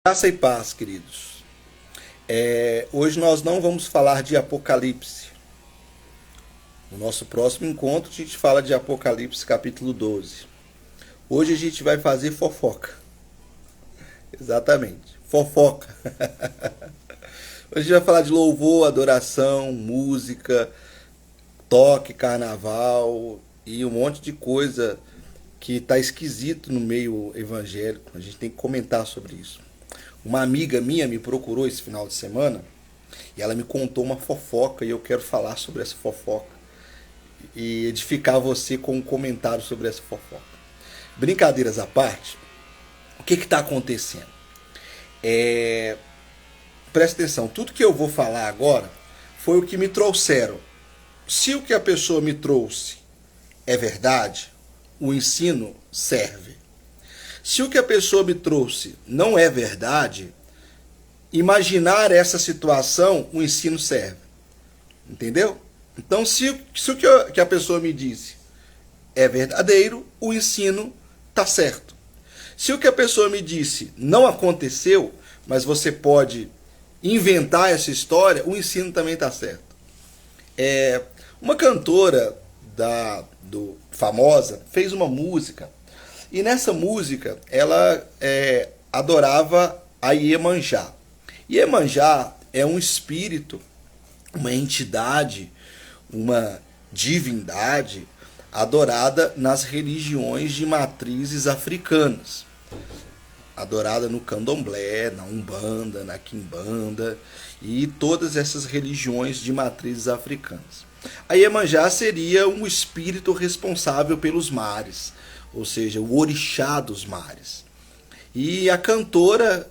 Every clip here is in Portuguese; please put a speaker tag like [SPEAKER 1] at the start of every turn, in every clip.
[SPEAKER 1] Graça e paz, queridos. Hoje nós não vamos falar de Apocalipse. No nosso próximo encontro a gente fala de Apocalipse capítulo 12. Hoje a gente vai fazer fofoca. Exatamente, fofoca. Hoje a gente vai falar de louvor, adoração, música, toque, carnaval e um monte de coisa que está esquisito no meio evangélico. A gente tem que comentar sobre isso. Uma amiga minha me procurou esse final de semana e ela me contou uma fofoca e eu quero falar sobre essa fofoca e edificar você com um comentário sobre essa fofoca. Brincadeiras à parte, o que está acontecendo? Presta atenção, tudo que eu vou falar agora foi o que me trouxeram. Se o que a pessoa me trouxe é verdade, o ensino serve. Se o que a pessoa me trouxe não é verdade, imaginar essa situação, o ensino serve. Entendeu? Então, se o que a pessoa me disse é verdadeiro, o ensino está certo. Se o que a pessoa me disse não aconteceu, mas você pode inventar essa história, o ensino também está certo. Uma cantora famosa fez uma música. E nessa música, ela adorava a Iemanjá. Iemanjá é um espírito, uma entidade, uma divindade adorada nas religiões de matrizes africanas. Adorada no candomblé, na umbanda, na quimbanda e todas essas religiões de matrizes africanas. A Iemanjá seria um espírito responsável pelos mares, ou seja, o orixá dos mares. E a cantora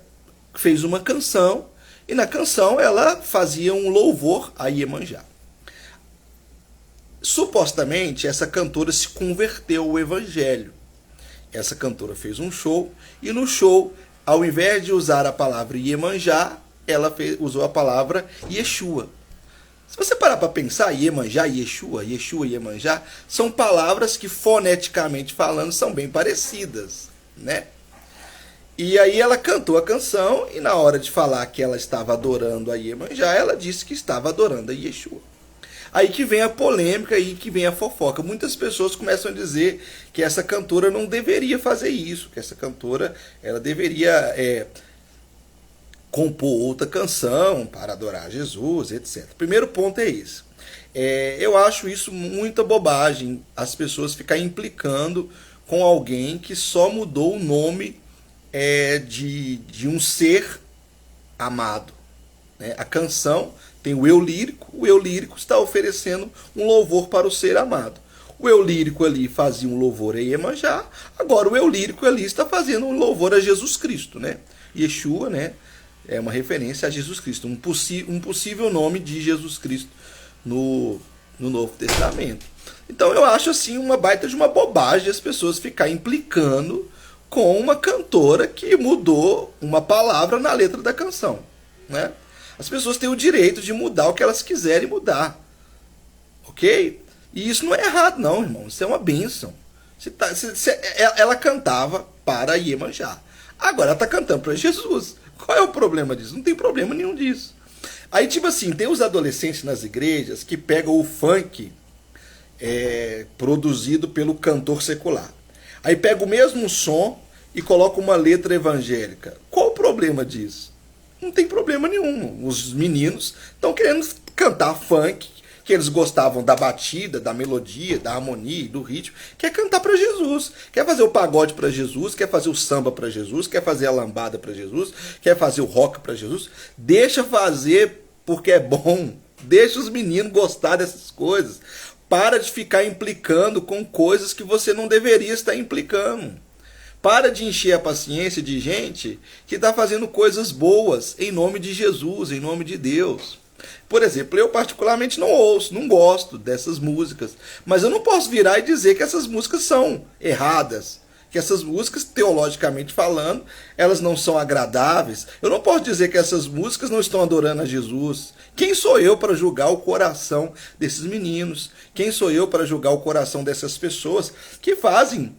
[SPEAKER 1] fez uma canção, e na canção ela fazia um louvor a Iemanjá. Supostamente, essa cantora se converteu ao evangelho. Essa cantora fez um show, e no show, ao invés de usar a palavra Iemanjá, ela usou a palavra Yeshua. Se você parar para pensar, Iemanjá, Yeshua, Yeshua e Iemanjá, são palavras que foneticamente falando são bem parecidas, né? E aí ela cantou a canção e na hora de falar que ela estava adorando a Iemanjá, ela disse que estava adorando a Yeshua. Aí que vem a polêmica, aí que vem a fofoca. Muitas pessoas começam a dizer que essa cantora não deveria fazer isso, que essa cantora ela deveria compor outra canção para adorar Jesus, etc. Primeiro ponto é esse. Eu acho isso muita bobagem, as pessoas ficarem implicando com alguém que só mudou o nome de um ser amado. A canção tem o eu lírico está oferecendo um louvor para o ser amado. O eu lírico ali fazia um louvor a Iemanjá, agora o eu lírico ali está fazendo um louvor a Jesus Cristo, né? Yeshua, né? É uma referência a Jesus Cristo, um possível nome de Jesus Cristo no Novo Testamento. Então eu acho assim uma baita de uma bobagem as pessoas ficarem implicando com uma cantora que mudou uma palavra na letra da canção, né? As pessoas têm o direito de mudar o que elas quiserem mudar, ok? E isso não é errado não, irmão, isso é uma bênção. Ela cantava para Iemanjá, agora ela está cantando para Jesus. Qual é o problema disso? Não tem problema nenhum disso. Aí, tipo assim, tem os adolescentes nas igrejas que pegam o funk produzido pelo cantor secular. Aí pega o mesmo som e coloca uma letra evangélica. Qual o problema disso? Não tem problema nenhum. Os meninos estão querendo cantar funk, que eles gostavam da batida, da melodia, da harmonia, do ritmo, quer cantar para Jesus, quer fazer o pagode para Jesus, quer fazer o samba para Jesus, quer fazer a lambada para Jesus, quer fazer o rock para Jesus. Deixa fazer porque é bom, deixa os meninos gostar dessas coisas. Para de ficar implicando com coisas que você não deveria estar implicando. Para de encher a paciência de gente que está fazendo coisas boas em nome de Jesus, em nome de Deus. Por exemplo, eu particularmente não ouço, não gosto dessas músicas, mas eu não posso virar e dizer que essas músicas são erradas, que essas músicas, teologicamente falando, elas não são agradáveis. Eu não posso dizer que essas músicas não estão adorando a Jesus. Quem sou eu para julgar o coração desses meninos? Quem sou eu para julgar o coração dessas pessoas que fazem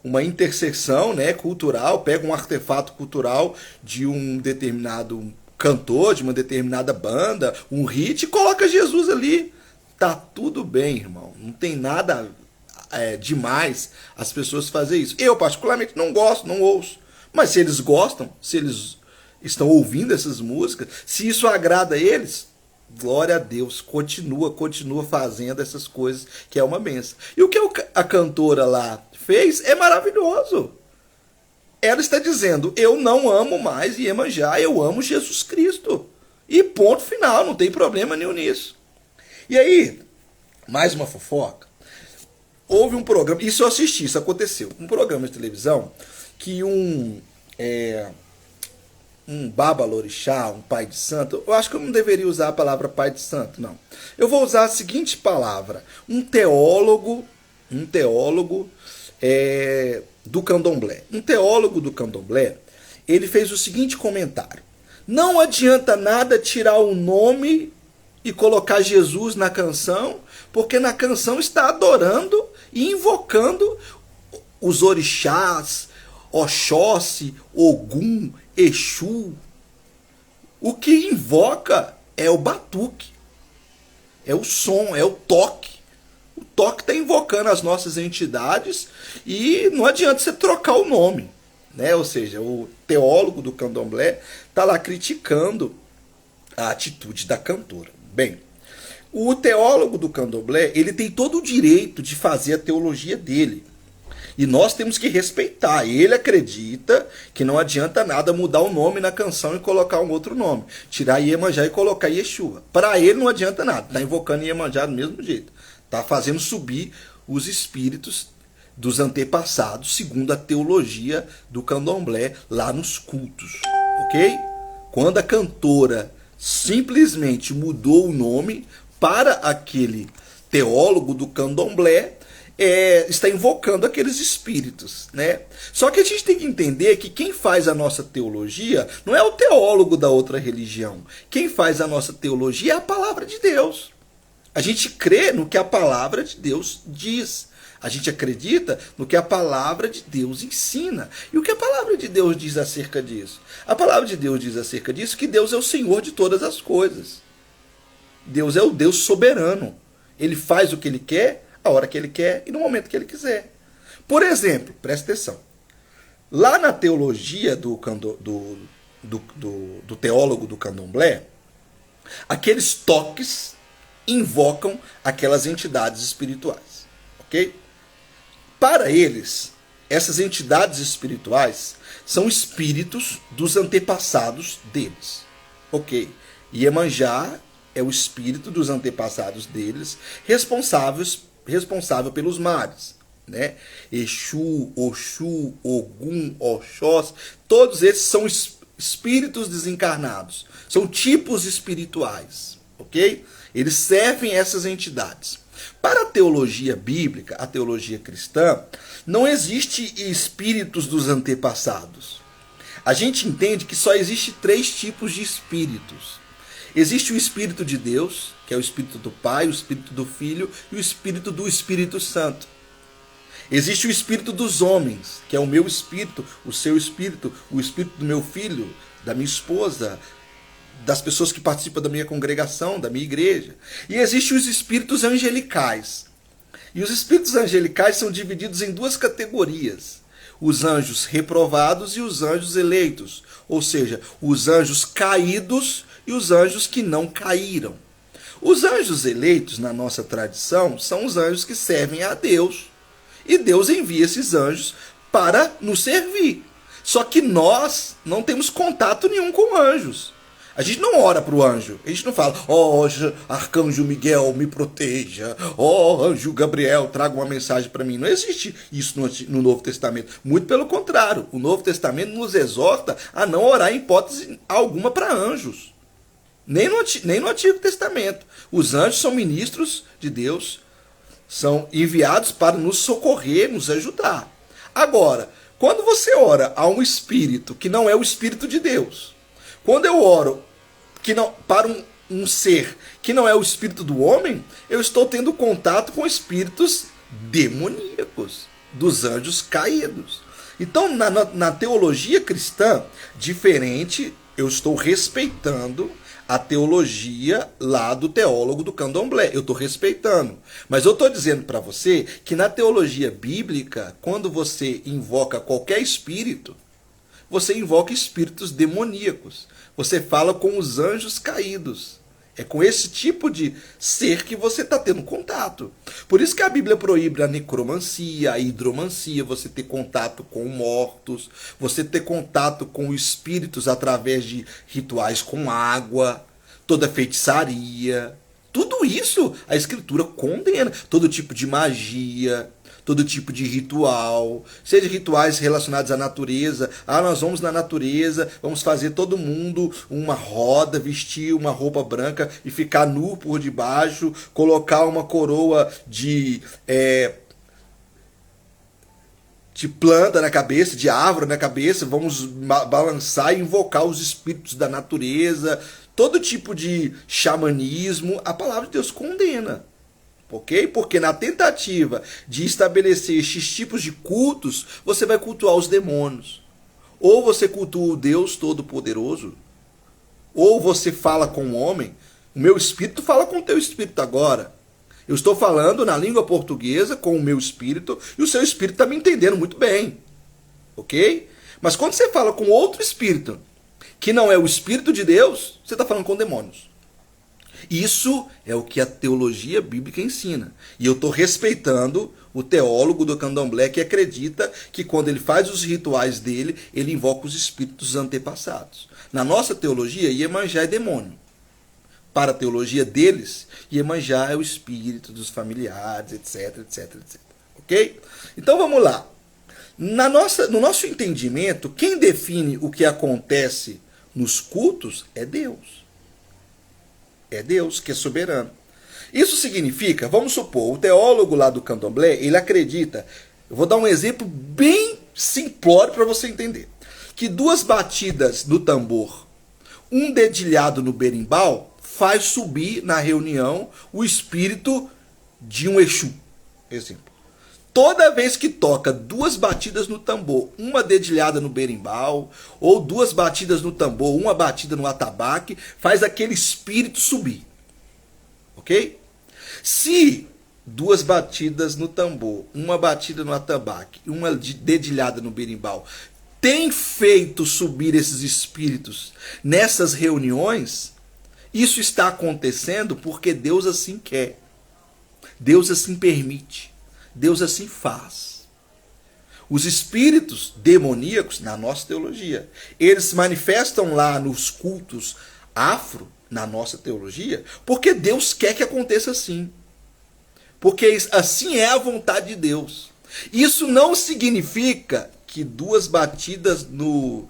[SPEAKER 1] uma interseção, né, cultural, pega um artefato cultural de um determinado cantor, de uma determinada banda, um hit, e coloca Jesus ali. Tá tudo bem, irmão. Não tem nada demais as pessoas fazerem isso. Eu, particularmente, não gosto, não ouço. Mas se eles gostam, se eles estão ouvindo essas músicas, se isso agrada a eles, glória a Deus, continua fazendo essas coisas, que é uma benção. E o que a cantora lá fez é maravilhoso. Ela está dizendo, eu não amo mais Iemanjá, eu amo Jesus Cristo. E ponto final, não tem problema nenhum nisso. E aí, mais uma fofoca. Houve um programa, isso eu assisti, isso aconteceu, um programa de televisão que um babalorixá, um pai de santo, eu acho que eu não deveria usar a palavra pai de santo, não. Eu vou usar a seguinte palavra, um teólogo do candomblé. Um teólogo do candomblé, ele fez o seguinte comentário: não adianta nada tirar o nome e colocar Jesus na canção, porque na canção está adorando e invocando os orixás, Oxóssi, Ogum, Exu. O que invoca é o batuque, é o som, é o toque. O toque está invocando as nossas entidades e não adianta você trocar o nome, né? Ou seja, o teólogo do candomblé está lá criticando a atitude da cantora. Bem, o teólogo do candomblé, ele tem todo o direito de fazer a teologia dele. E nós temos que respeitar. Ele acredita que não adianta nada mudar o nome na canção e colocar um outro nome. Tirar Iemanjá e colocar Yeshua. Para ele não adianta nada. Está invocando Iemanjá do mesmo jeito. Está fazendo subir os espíritos dos antepassados, segundo a teologia do candomblé, lá nos cultos. Ok? Quando a cantora simplesmente mudou o nome para aquele teólogo do candomblé, está invocando aqueles espíritos, né? Só que a gente tem que entender que quem faz a nossa teologia não é o teólogo da outra religião. Quem faz a nossa teologia é a palavra de Deus. A gente crê no que a palavra de Deus diz. A gente acredita no que a palavra de Deus ensina. E o que a palavra de Deus diz acerca disso? A palavra de Deus diz acerca disso que Deus é o Senhor de todas as coisas. Deus é o Deus soberano. Ele faz o que ele quer, a hora que ele quer e no momento que ele quiser. Por exemplo, presta atenção. Lá na teologia do teólogo do candomblé, aqueles toques invocam aquelas entidades espirituais. Ok? Para eles, essas entidades espirituais são espíritos dos antepassados deles. Ok? Iemanjá é o espírito dos antepassados deles, responsável pelos mares, né? Exu, Oxu, Ogum, Oxós, todos esses são espíritos desencarnados, são tipos espirituais, ok? Eles servem essas entidades. Para a teologia bíblica, a teologia cristã, não existe espíritos dos antepassados. A gente entende que só existe 3 tipos de espíritos. Existe o Espírito de Deus, que é o Espírito do Pai, o Espírito do Filho e o Espírito do Espírito Santo. Existe o Espírito dos homens, que é o meu espírito, o seu espírito, o espírito do meu filho, da minha esposa, das pessoas que participam da minha congregação, da minha igreja. E existem os espíritos angelicais. E os espíritos angelicais são divididos em 2 categorias. Os anjos reprovados e os anjos eleitos. Ou seja, os anjos caídos e os anjos que não caíram. Os anjos eleitos, na nossa tradição, são os anjos que servem a Deus. E Deus envia esses anjos para nos servir. Só que nós não temos contato nenhum com anjos. A gente não ora para o anjo. A gente não fala, ó, arcanjo Miguel, me proteja. Ó, anjo Gabriel, traga uma mensagem para mim. Não existe isso no Novo Testamento. Muito pelo contrário. O Novo Testamento nos exorta a não orar em hipótese alguma para anjos. Nem no Antigo Testamento. Os anjos são ministros de Deus, são enviados para nos socorrer, nos ajudar. Agora, quando você ora a um espírito que não é o Espírito de Deus, quando eu oro para um ser que não é o espírito do homem, eu estou tendo contato com espíritos demoníacos. dos anjos caídos. Então, na teologia cristã, diferente, eu estou respeitando a teologia lá do teólogo do candomblé. Eu estou respeitando. Mas eu estou dizendo para você que na teologia bíblica, quando você invoca qualquer espírito, você invoca espíritos demoníacos. Você fala com os anjos caídos. É com esse tipo de ser que você está tendo contato. Por isso que a Bíblia proíbe a necromancia, a hidromancia, você ter contato com mortos, você ter contato com espíritos através de rituais com água, toda feitiçaria. Tudo isso a Escritura condena. Todo tipo de magia, todo tipo de ritual, seja rituais relacionados à natureza. Ah, nós vamos na natureza, vamos fazer todo mundo uma roda, vestir uma roupa branca e ficar nu por debaixo, colocar uma coroa de planta na cabeça, de árvore na cabeça, vamos balançar e invocar os espíritos da natureza, todo tipo de xamanismo, a palavra de Deus condena. Ok? Porque na tentativa de estabelecer esses tipos de cultos, você vai cultuar os demônios. Ou você cultua o Deus Todo-Poderoso, ou você fala com o homem. O meu espírito fala com o teu espírito agora. Eu estou falando na língua portuguesa com o meu espírito, e o seu espírito está me entendendo muito bem. Ok? Mas quando você fala com outro espírito, que não é o espírito de Deus, você está falando com demônios. Isso é o que a teologia bíblica ensina. E eu estou respeitando o teólogo do candomblé que acredita que quando ele faz os rituais dele, ele invoca os espíritos antepassados. Na nossa teologia, Iemanjá é demônio. Para a teologia deles, Iemanjá é o espírito dos familiares, etc, etc, etc. Ok? Então vamos lá. No nosso entendimento, quem define o que acontece nos cultos é Deus. É Deus que é soberano. Isso significa, vamos supor, o teólogo lá do candomblé, ele acredita, eu vou dar um exemplo bem simplório para você entender, que 2 batidas no tambor, um dedilhado no berimbau, faz subir na reunião o espírito de um Exu. Exemplo. Toda vez que toca 2 batidas no tambor, uma dedilhada no berimbau, ou 2 batidas no tambor, uma batida no atabaque, faz aquele espírito subir. Ok? Se 2 batidas no tambor, uma batida no atabaque e uma dedilhada no berimbau tem feito subir esses espíritos nessas reuniões, isso está acontecendo porque Deus assim quer. Deus assim permite. Deus assim faz. Os espíritos demoníacos, na nossa teologia, eles se manifestam lá nos cultos afro, na nossa teologia, porque Deus quer que aconteça assim. Porque assim é a vontade de Deus. Isso não significa que 2 batidas no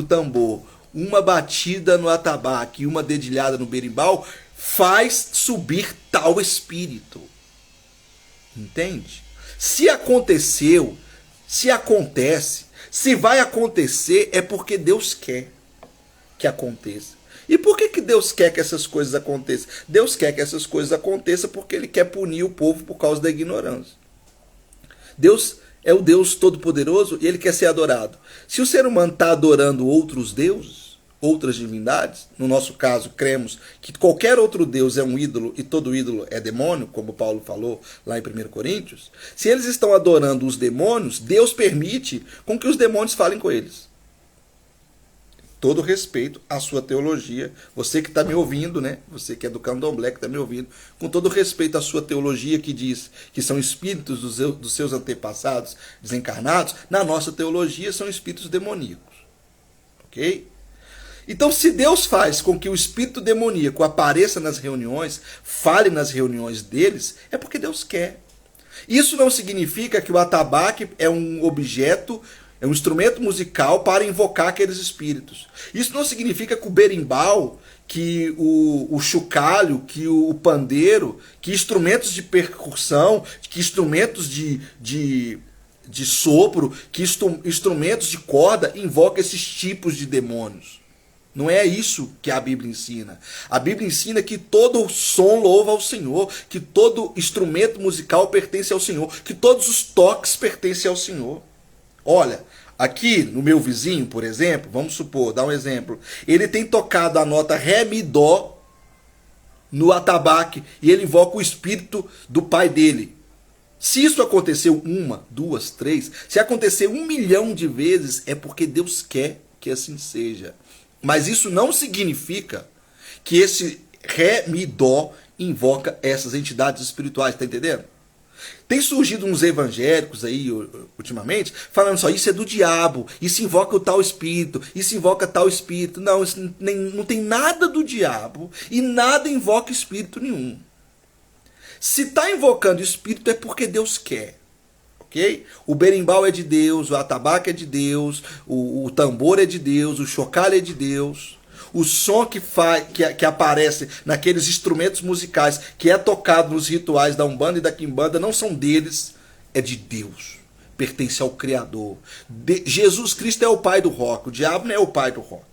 [SPEAKER 1] tambor, uma batida no atabaque e uma dedilhada no berimbau faz subir tal espírito. Entende? Se aconteceu, se acontece, se vai acontecer, é porque Deus quer que aconteça. E por que Deus quer que essas coisas aconteçam? Deus quer que essas coisas aconteçam porque Ele quer punir o povo por causa da ignorância. Deus é o Deus Todo-Poderoso e Ele quer ser adorado. Se o ser humano está adorando outros deuses, outras divindades, no nosso caso, cremos que qualquer outro Deus é um ídolo e todo ídolo é demônio, como Paulo falou lá em 1 Coríntios, se eles estão adorando os demônios, Deus permite com que os demônios falem com eles. Todo respeito à sua teologia, você que está me ouvindo, né? Você que é do candomblé que está me ouvindo, com todo respeito à sua teologia que diz que são espíritos dos seus antepassados desencarnados, na nossa teologia são espíritos demoníacos. Ok? Então, se Deus faz com que o espírito demoníaco apareça nas reuniões, fale nas reuniões deles, é porque Deus quer. Isso não significa que o atabaque é um objeto, é um instrumento musical para invocar aqueles espíritos. Isso não significa que o berimbau, que o chocalho, que o pandeiro, que instrumentos de percussão, que instrumentos de sopro, que instrumentos de corda invocam esses tipos de demônios. Não é isso que a Bíblia ensina. A Bíblia ensina que todo som louva ao Senhor, que todo instrumento musical pertence ao Senhor, que todos os toques pertencem ao Senhor. Olha, aqui no meu vizinho, por exemplo, vamos supor, dar um exemplo, ele tem tocado a nota Ré, Mi, Dó no atabaque e ele invoca o espírito do pai dele. Se isso aconteceu 1, 2, 3, se acontecer 1 milhão de vezes, é porque Deus quer que assim seja. Mas isso não significa que esse Ré, Mi, Dó invoca essas entidades espirituais, tá entendendo? Tem surgido uns evangélicos aí, ultimamente, falando só, isso é do diabo, isso invoca o tal espírito, isso invoca tal espírito. Não, isso não tem nada do diabo e nada invoca espírito nenhum. Se está invocando espírito é porque Deus quer. Okay? O berimbau é de Deus, o atabaque é de Deus, o tambor é de Deus, o chocalho é de Deus. O som que aparece naqueles instrumentos musicais que é tocado nos rituais da Umbanda e da Quimbanda não são deles, é de Deus. Pertence ao Criador. Jesus Cristo é o pai do rock, o diabo não é o pai do rock.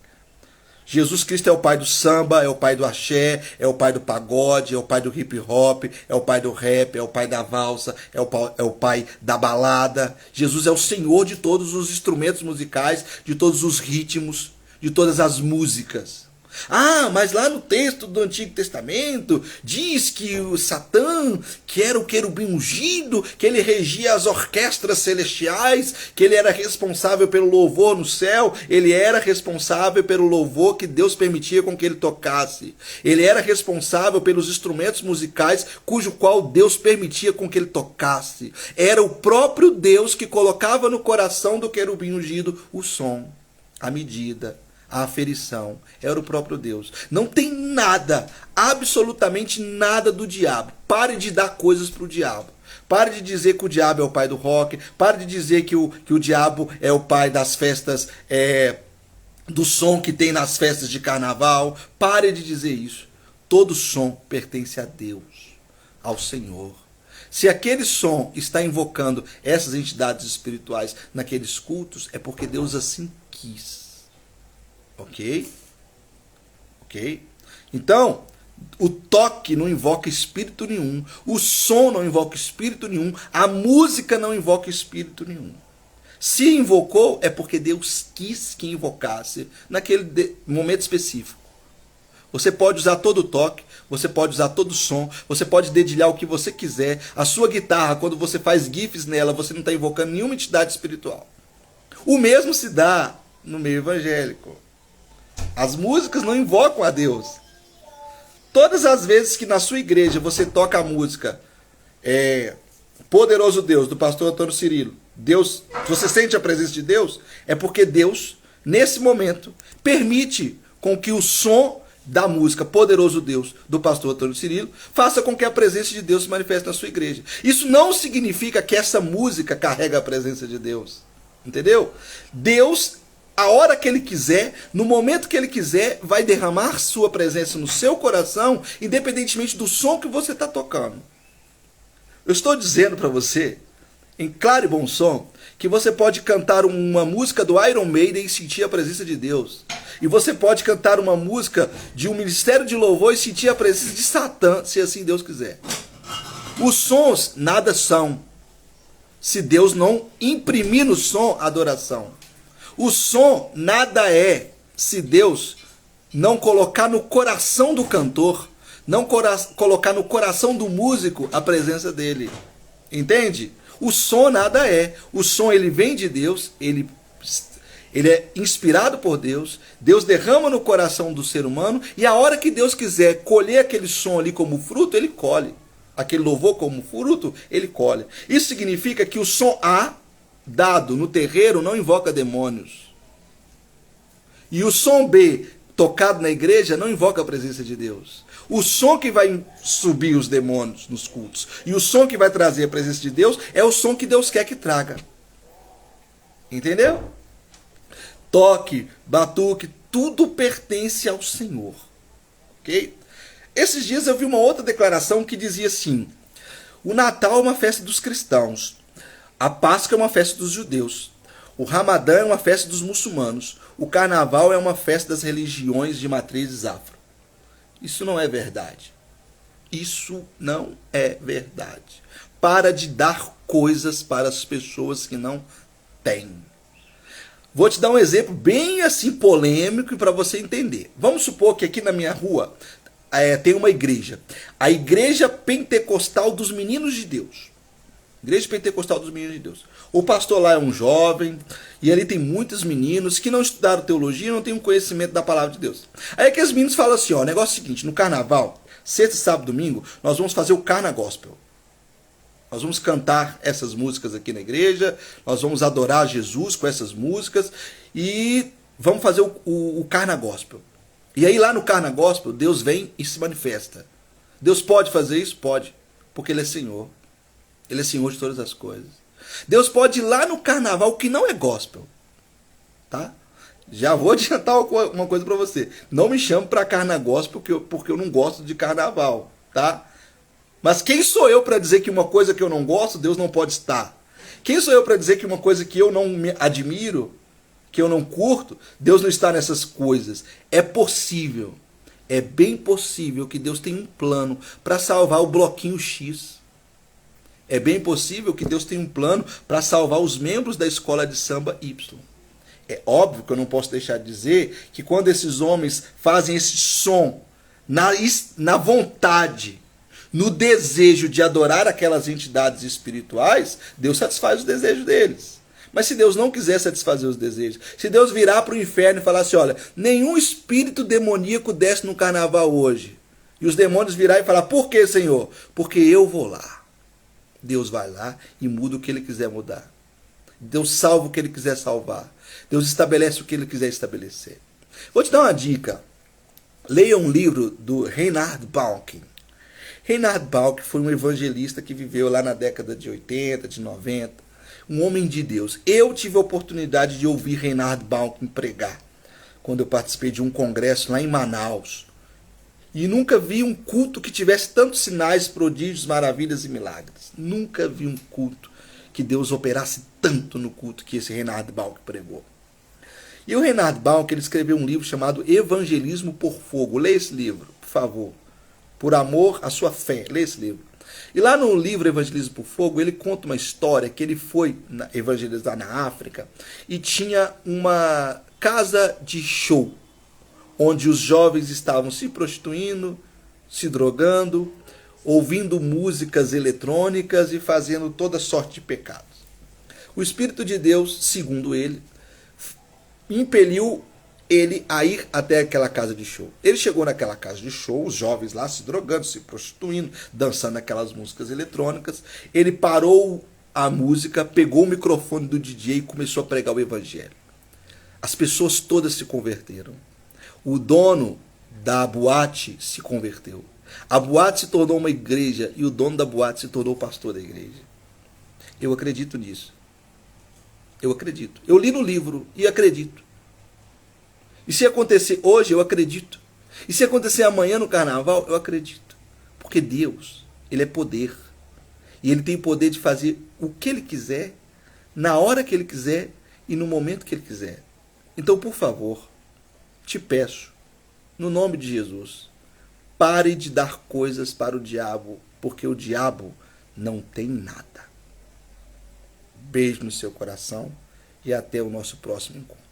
[SPEAKER 1] Jesus Cristo é o pai do samba, é o pai do axé, é o pai do pagode, é o pai do hip hop, é o pai do rap, é o pai da valsa, é o pai da balada. Jesus é o Senhor de todos os instrumentos musicais, de todos os ritmos, de todas as músicas. Ah, mas lá no texto do Antigo Testamento diz que o Satã, que era o querubim ungido, que ele regia as orquestras celestiais, que ele era responsável pelo louvor no céu, ele era responsável pelo louvor que Deus permitia com que ele tocasse. Ele era responsável pelos instrumentos musicais cujo qual Deus permitia com que ele tocasse. Era o próprio Deus que colocava no coração do querubim ungido o som, a medida, a aferição. Era o próprio Deus. Não tem nada, absolutamente nada do diabo. Pare de dar coisas para o diabo. Pare de dizer que o diabo é o pai do rock. Pare de dizer que o diabo é o pai das festas, do som que tem nas festas de carnaval. Pare de dizer isso. Todo som pertence a Deus, ao Senhor. Se aquele som está invocando essas entidades espirituais naqueles cultos, é porque Deus assim quis. Ok? Ok? Então, o toque não invoca espírito nenhum, o som não invoca espírito nenhum, a música não invoca espírito nenhum. Se invocou, é porque Deus quis que invocasse naquele momento específico. Você pode usar todo o toque, você pode usar todo o som, você pode dedilhar o que você quiser. A sua guitarra, quando você faz gifs nela, você não está invocando nenhuma entidade espiritual. O mesmo se dá no meio evangélico. As músicas não invocam a Deus. Todas as vezes que na sua igreja você toca a música Poderoso Deus, do pastor Antônio Cirilo, Deus, você sente a presença de Deus, é porque Deus, nesse momento, permite com que o som da música Poderoso Deus, do pastor Antônio Cirilo, faça com que a presença de Deus se manifeste na sua igreja. Isso não significa que essa música carrega a presença de Deus. Entendeu? Deus, a hora que ele quiser, no momento que ele quiser, vai derramar sua presença no seu coração, independentemente do som que você está tocando. Eu estou dizendo para você, em claro e bom som, que você pode cantar uma música do Iron Maiden e sentir a presença de Deus. E você pode cantar uma música de um ministério de louvor e sentir a presença de Satã, se assim Deus quiser. Os sons nada são, se Deus não imprimir no som adoração. O som nada é, se Deus não colocar no coração do cantor, não colocar no coração do músico a presença dele. Entende? O som nada é. O som ele vem de Deus, ele é inspirado por Deus, Deus derrama no coração do ser humano e a hora que Deus quiser colher aquele som ali como fruto, ele colhe. Aquele louvor como fruto, ele colhe. Isso significa que o som A, dado no terreiro, não invoca demônios. E o som B, tocado na igreja, não invoca a presença de Deus. O som que vai subir os demônios nos cultos e o som que vai trazer a presença de Deus é o som que Deus quer que traga. Entendeu? Toque, batuque, tudo pertence ao Senhor. Ok? Esses dias eu vi uma outra declaração que dizia assim: o Natal é uma festa dos cristãos, a Páscoa é uma festa dos judeus, o Ramadã é uma festa dos muçulmanos, o carnaval é uma festa das religiões de matrizes afro. Isso não é verdade. Isso não é verdade. Para de dar coisas para as pessoas que não têm. Vou te dar um exemplo bem assim polêmico para você entender. Vamos supor que aqui na minha rua tem uma igreja. A Igreja Pentecostal dos Meninos de Deus. Igreja Pentecostal dos Meninos de Deus. O pastor lá é um jovem, e ali tem muitos meninos que não estudaram teologia e não têm um conhecimento da palavra de Deus. Aí é que os meninos falam assim, ó, o negócio é o seguinte, no carnaval, sexta, sábado, domingo, nós vamos fazer o Carna Gospel. Nós vamos cantar essas músicas aqui na igreja, nós vamos adorar Jesus com essas músicas e vamos fazer o Carna Gospel. E aí lá no Carna Gospel, Deus vem e se manifesta. Deus pode fazer isso? Pode, porque Ele é Senhor. Ele é Senhor de todas as coisas. Deus pode ir lá no carnaval que não é gospel. Tá? Já vou adiantar uma coisa para você. Não me chame para Carna Gospel porque eu não gosto de carnaval. Tá? Mas quem sou eu para dizer que uma coisa que eu não gosto, Deus não pode estar? Quem sou eu para dizer que uma coisa que eu não me admiro, que eu não curto, Deus não está nessas coisas? É possível, é bem possível que Deus tenha um plano para salvar o bloquinho X. É bem possível que Deus tenha um plano para salvar os membros da escola de samba Y. É óbvio que eu não posso deixar de dizer que quando esses homens fazem esse som na vontade, no desejo de adorar aquelas entidades espirituais, Deus satisfaz os desejos deles. Mas se Deus não quiser satisfazer os desejos, se Deus virar para o inferno e falar assim, olha, nenhum espírito demoníaco desce no carnaval hoje, e os demônios virar e falar, por que, Senhor? Porque eu vou lá. Deus vai lá e muda o que Ele quiser mudar. Deus salva o que Ele quiser salvar. Deus estabelece o que Ele quiser estabelecer. Vou te dar uma dica. Leia um livro do Reinhard Bonnke. Reinhard Bonnke foi um evangelista que viveu lá na década de 80, de 90. Um homem de Deus. Eu tive a oportunidade de ouvir Reinhard Bonnke pregar quando eu participei de um congresso lá em Manaus. E nunca vi um culto que tivesse tantos sinais, prodígios, maravilhas e milagres. Nunca vi um culto que Deus operasse tanto no culto que esse Reinhard Bonnke pregou. E o Reinhard Bonnke, ele escreveu um livro chamado Evangelismo por Fogo. Leia esse livro, por favor. Por amor à sua fé. Leia esse livro. E lá no livro Evangelismo por Fogo, ele conta uma história que ele foi evangelizar na África e tinha uma casa de show, onde os jovens estavam se prostituindo, se drogando, ouvindo músicas eletrônicas e fazendo toda sorte de pecados. O Espírito de Deus, segundo ele, impeliu ele a ir até aquela casa de show. Ele chegou naquela casa de show, os jovens lá se drogando, se prostituindo, dançando aquelas músicas eletrônicas. Ele parou a música, pegou o microfone do DJ e começou a pregar o evangelho. As pessoas todas se converteram. O dono da boate se converteu. A boate se tornou uma igreja e o dono da boate se tornou o pastor da igreja. Eu acredito nisso. Eu acredito. Eu li no livro e acredito. E se acontecer hoje, eu acredito. E se acontecer amanhã no carnaval, eu acredito. Porque Deus, Ele é poder. E Ele tem poder de fazer o que Ele quiser, na hora que Ele quiser e no momento que Ele quiser. Então, por favor, te peço, no nome de Jesus, pare de dar coisas para o diabo, porque o diabo não tem nada. Beijo no seu coração e até o nosso próximo encontro.